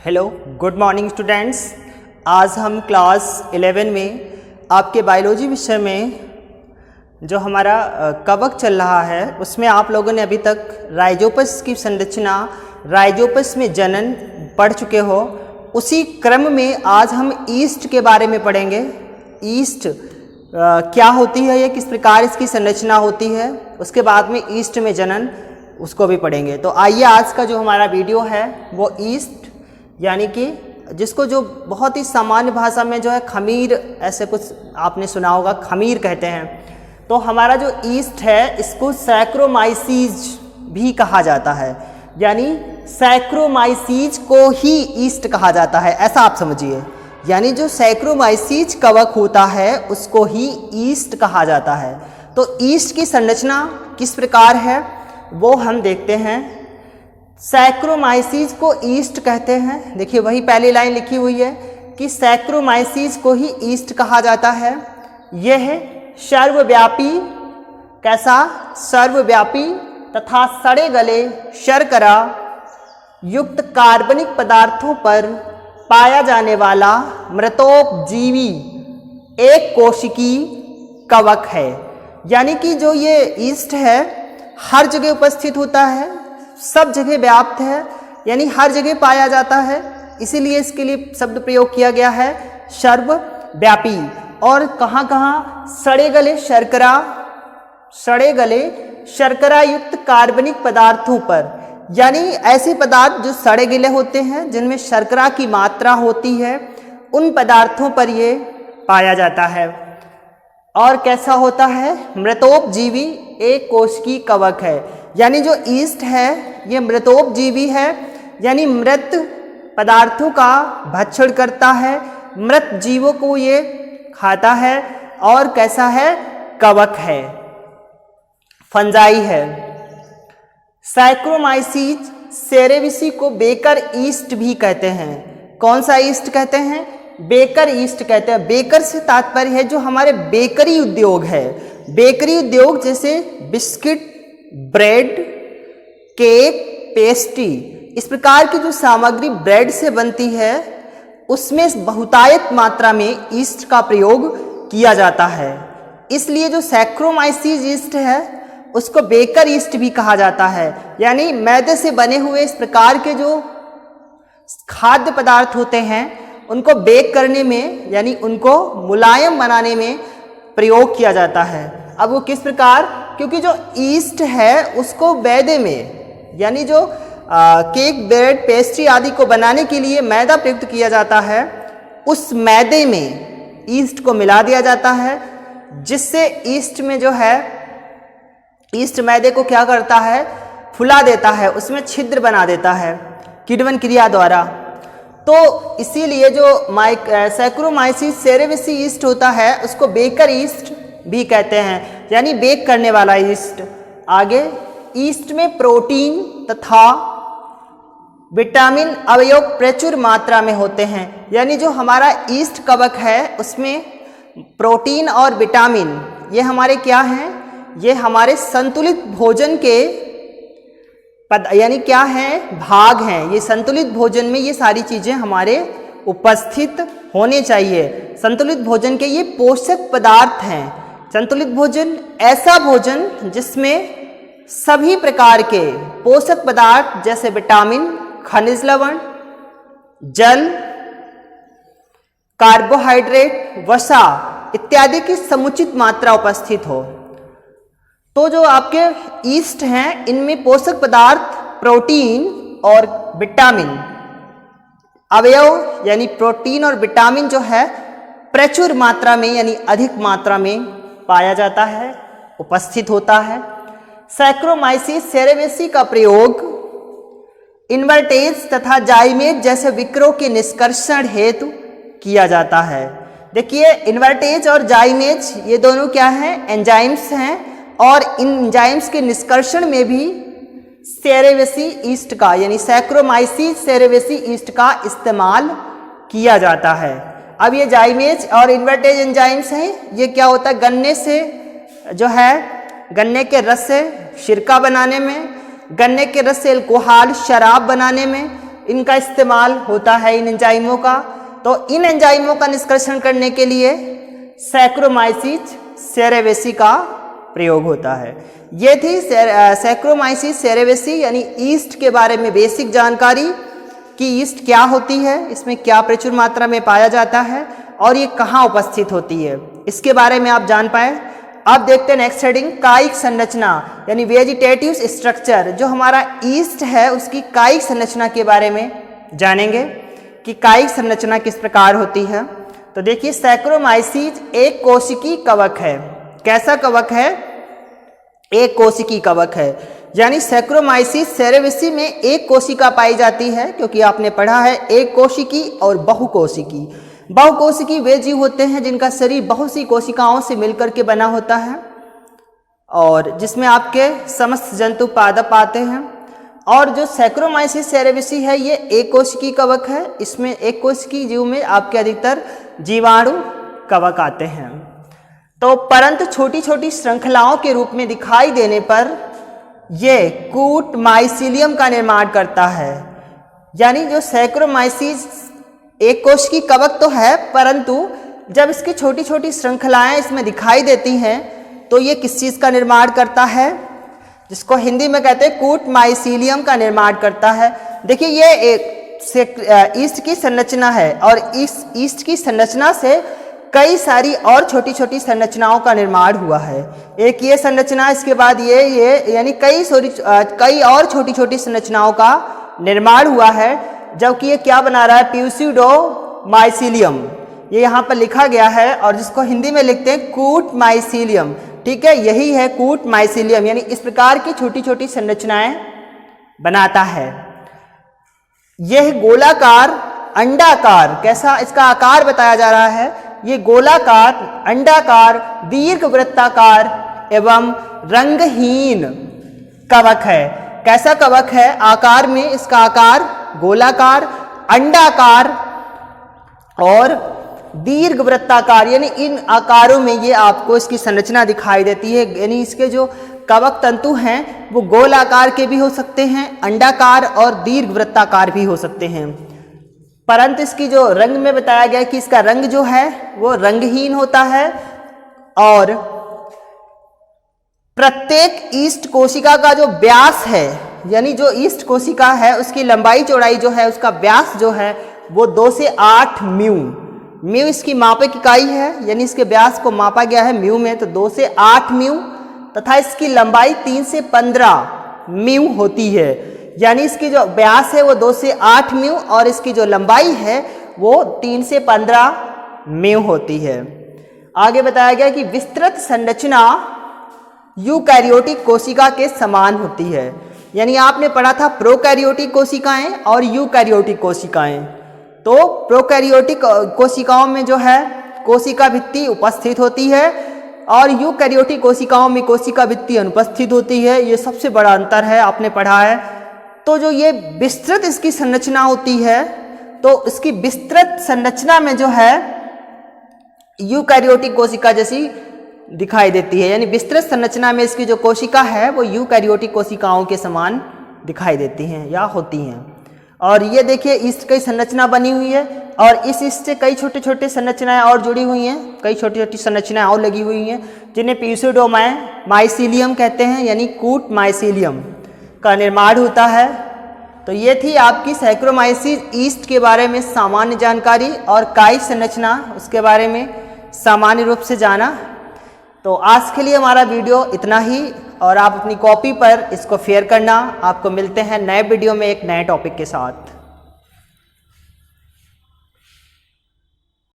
Hello, good morning students. आज हम class 11 में आपके बायोलॉजी विषय में जो हमारा कवक चल रहा है उसमें आप लोगों ने अभी तक राइजोपस की संरचना, राइजोपस में जनन पढ़ चुके हो। उसी क्रम में आज हम ईस्ट के बारे में पढ़ेंगे। ईस्ट क्या होती है, ये किस प्रकार इसकी संरचना होती है, उसके बाद में ईस्ट में जनन उसको भी पढ़ेंगे। तो आइए आज का जो हमारा वीडियो है वो ईस्ट यानी कि जिसको जो बहुत ही सामान्य भाषा में जो है खमीर, ऐसे कुछ आपने सुना होगा, खमीर कहते हैं। तो हमारा जो ईस्ट है इसको सैक्रोमाइसीज भी कहा जाता है, यानी सैक्रोमाइसीज को ही ईस्ट कहा जाता है, ऐसा आप समझिए। यानी जो सैक्रोमाइसीज कवक होता है उसको ही ईस्ट कहा जाता है। तो ईस्ट की संरचना किस प्रकार है वो हम देखते हैं। सैक्रोमाइसीज को ईस्ट कहते हैं। देखिए वही पहली लाइन लिखी हुई है कि सैक्रोमाइसीज को ही ईस्ट कहा जाता है। यह सर्वव्यापी, कैसा, सर्वव्यापी तथा सड़े गले शर्करा युक्त कार्बनिक पदार्थों पर पाया जाने वाला मृतोपजीवी एक कोशिकी कवक है। यानी कि जो ये ईस्ट है हर जगह उपस्थित होता है, सब जगह व्याप्त है, यानी हर जगह पाया जाता है, इसीलिए इसके लिए शब्द प्रयोग किया गया है सर्वव्यापी। और कहाँ कहाँ, सड़े गले शर्करा, सड़े गले शर्करा युक्त कार्बनिक पदार्थों पर, यानी ऐसे पदार्थ जो सड़े गले होते हैं जिनमें शर्करा की मात्रा होती है, उन पदार्थों पर ये पाया जाता है। और कैसा होता है, मृतोपजीवी एक कोशिकी कवक है। यानी जो ईस्ट है ये मृतोपजीवी है, यानी मृत पदार्थों का भक्षण करता है, मृत जीवों को ये खाता है। और कैसा है, कवक है, फंजाई है। सैक्रोमाइसीज सेरेविसी को बेकर ईस्ट भी कहते हैं। कौन सा ईस्ट कहते हैं, बेकर ईस्ट कहते हैं। बेकर से तात्पर्य है जो हमारे बेकरी उद्योग है। बेकरी उद्योग जैसे बिस्किट, ब्रेड, केक, पेस्ट्री, इस प्रकार की जो सामग्री ब्रेड से बनती है उसमें बहुतायत मात्रा में ईस्ट का प्रयोग किया जाता है। इसलिए जो सैक्रोमाइसीज ईस्ट है उसको बेकर ईस्ट भी कहा जाता है। यानी मैदे से बने हुए इस प्रकार के जो खाद्य पदार्थ होते हैं उनको बेक करने में, यानी उनको मुलायम बनाने में प्रयोग किया जाता है। अब वो किस प्रकार, क्योंकि जो ईस्ट है उसको मैदे में, यानी जो केक, ब्रेड, पेस्ट्री आदि को बनाने के लिए मैदा प्रयुक्त किया जाता है, उस मैदे में ईस्ट को मिला दिया जाता है, जिससे ईस्ट में जो है, ईस्ट मैदे को क्या करता है, फुला देता है, उसमें छिद्र बना देता है किण्वन क्रिया द्वारा। तो इसीलिए जो सैक्रोमाइसीज सेरेविसी ईस्ट होता है उसको बेकर ईस्ट भी कहते हैं, यानी बेक करने वाला ईस्ट। आगे, ईस्ट में प्रोटीन तथा विटामिन अवयव प्रचुर मात्रा में होते हैं। यानी जो हमारा ईस्ट कवक है उसमें प्रोटीन और विटामिन ये हमारे क्या हैं, ये हमारे संतुलित भोजन के यानी क्या हैं, भाग हैं। ये संतुलित भोजन में ये सारी चीज़ें हमारे उपस्थित होने चाहिए। संतुलित भोजन के ये पोषक पदार्थ हैं। संतुलित भोजन ऐसा भोजन जिसमें सभी प्रकार के पोषक पदार्थ जैसे विटामिन, खनिज लवण, जल, कार्बोहाइड्रेट, वसा इत्यादि की समुचित मात्रा उपस्थित हो। तो जो आपके ईस्ट हैं इनमें पोषक पदार्थ, प्रोटीन और विटामिन अवयव, यानी प्रोटीन और विटामिन जो है प्रचुर मात्रा में, यानी अधिक मात्रा में पाया जाता है, उपस्थित होता है। सैक्रोमाइसीज सेरेविसी का प्रयोग इन्वर्टेज तथा जाइमेज जैसे विक्रों के निष्कर्षण हेतु किया जाता है। देखिए इन्वर्टेज और जाइमेज ये दोनों क्या हैं, एंजाइम्स हैं, और इन एंजाइम्स के निष्कर्षण में भी सेरेविसी ईस्ट का, यानी सैक्रोमाइसीज सेरेविसी ईस्ट का इस्तेमाल किया जाता है। अब ये जाइमेज और इन्वर्टेज एंजाइम्स हैं, ये क्या होता है, गन्ने से जो है, गन्ने के रस से सिरका बनाने में, गन्ने के रस से अल्कोहल शराब बनाने में, इनका इस्तेमाल होता है, इन एंजाइमों का। तो इन एंजाइमों का निष्कर्षण करने के लिए सैक्रोमाइसीस सेरेवेसी का प्रयोग होता है। ये थी सैक्रोमाइसीस सेरेवेसी यानी ईस्ट के बारे में बेसिक जानकारी कि ईस्ट क्या होती है, इसमें क्या प्रचुर मात्रा में पाया जाता है और ये कहाँ उपस्थित होती है, इसके बारे में आप जान पाए। अब देखते हैं नेक्स्ट हेडिंग, कायिक संरचना यानी वेजिटेटिव स्ट्रक्चर। जो हमारा ईस्ट है उसकी कायिक संरचना के बारे में जानेंगे कि कायिक संरचना किस प्रकार होती है। तो देखिए सैक्रोमाइसीस एक कोशिकी कवक है। कैसा कवक है? एक कोशिकी कवक है, यानी सैक्रोमाइसीस सेरेवेसी में एक कोशिका पाई जाती है, क्योंकि आपने पढ़ा है एक कोशिकी और बहुकोशिकी। बहुकोशिकी वे जीव होते हैं जिनका शरीर बहुत सी कोशिकाओं से मिलकर के बना होता है और जिसमें आपके समस्त जंतु पादप आते हैं। और जो सैक्रोमाइसीस सेरेवेसी है ये एक कोशिकी कवक है, इसमें एक कोशिकी जीव में आपके अधिकतर जीवाणु कवक आते हैं। तो परंतु छोटी छोटी श्रृंखलाओं के रूप में दिखाई देने पर ये कूट माइसीलियम का निर्माण करता है। यानी जो सैक्रोमाइसीस एक कोशिकी कवक तो है, परंतु जब इसकी छोटी छोटी श्रृंखलाएं इसमें दिखाई देती हैं तो ये किस चीज़ का निर्माण करता है, जिसको हिंदी में कहते हैं कूट माइसीलियम का निर्माण करता है। देखिए ये एक ईस्ट की संरचना है और इस ईस्ट की संरचना से कई सारी और छोटी छोटी संरचनाओं का निर्माण हुआ है। एक ये संरचना, इसके बाद ये यानी कई और छोटी छोटी संरचनाओं का निर्माण हुआ है, जबकि ये क्या बना रहा है? प्यूसिडो माइसीलियम, ये यहाँ पर लिखा गया है और जिसको हिंदी में लिखते हैं कूट माइसीलियम। ठीक है, यही है कूट माइसीलियम, यानी इस प्रकार की छोटी छोटी संरचनाएं बनाता है। यह गोलाकार अंडाकार, कैसा इसका आकार बताया जा रहा है? ये गोलाकार अंडाकार दीर्घ वृत्ताकार एवं रंगहीन कवक है। कैसा कवक है? आकार में इसका आकार गोलाकार, अंडाकार और दीर्घ वृत्ताकार, यानी इन आकारों में ये आपको इसकी संरचना दिखाई देती है। यानी इसके जो कवक तंतु हैं वो गोलाकार के भी हो सकते हैं, अंडाकार और दीर्घ वृत्ताकार भी हो सकते हैं। परंतु इसकी जो रंग में बताया गया कि इसका रंग जो है वो रंगहीन होता है और प्रत्येक ईस्ट कोशिका का जो व्यास है, यानी जो ईस्ट कोशिका है उसकी लंबाई चौड़ाई जो है, उसका व्यास जो है वो 2 से 8 म्यू, म्यू इसकी मापक इकाई है, यानी इसके व्यास को मापा गया है म्यू में, तो 2 से 8 म्यू तथा इसकी लंबाई 3 से 15 म्यू होती है। यानी इसकी जो व्यास है वो 2 से 8 म्यू और इसकी जो लंबाई है वो 3 से 15 म्यू होती है। आगे बताया गया कि विस्तृत संरचना यूकैरियोटिक कोशिका के समान होती है। यानी आपने पढ़ा था प्रोकैरियोटिक कोशिकाएं और यूकैरियोटिक कोशिकाएं। तो प्रोकैरियोटिक कोशिकाओं में जो है कोशिका भित्ति उपस्थित होती है और यूकैरियोटिक कोशिकाओं में कोशिका भित्ति अनुपस्थित होती है। ये सबसे बड़ा अंतर है, आपने पढ़ा है। तो जो ये विस्तृत इसकी संरचना होती है, तो इसकी विस्तृत संरचना में जो है यूकैरियोटिक कोशिका जैसी दिखाई देती है। यानी विस्तृत संरचना में इसकी जो कोशिका है वो यूकैरियोटिक कोशिकाओं के समान दिखाई देती हैं या होती हैं। और ये देखिए ईस्ट की संरचना बनी हुई है और इस ईस्ट से कई छोटे छोटे संरचनाएं और जुड़ी हुई हैं, कई छोटी छोटी संरचनाएं और लगी हुई हैं जिन्हें प्यूसिडो माइसीलियम कहते हैं, यानी कूट माइसीलियम का निर्माण होता है। तो ये थी आपकी सैक्रोमाइसीस ईस्ट के बारे में सामान्य जानकारी और कायिक संरचना उसके बारे में सामान्य रूप से जाना। तो आज के लिए हमारा वीडियो इतना ही और आप अपनी कॉपी पर इसको शेयर करना। आपको मिलते हैं नए वीडियो में एक नए टॉपिक के साथ।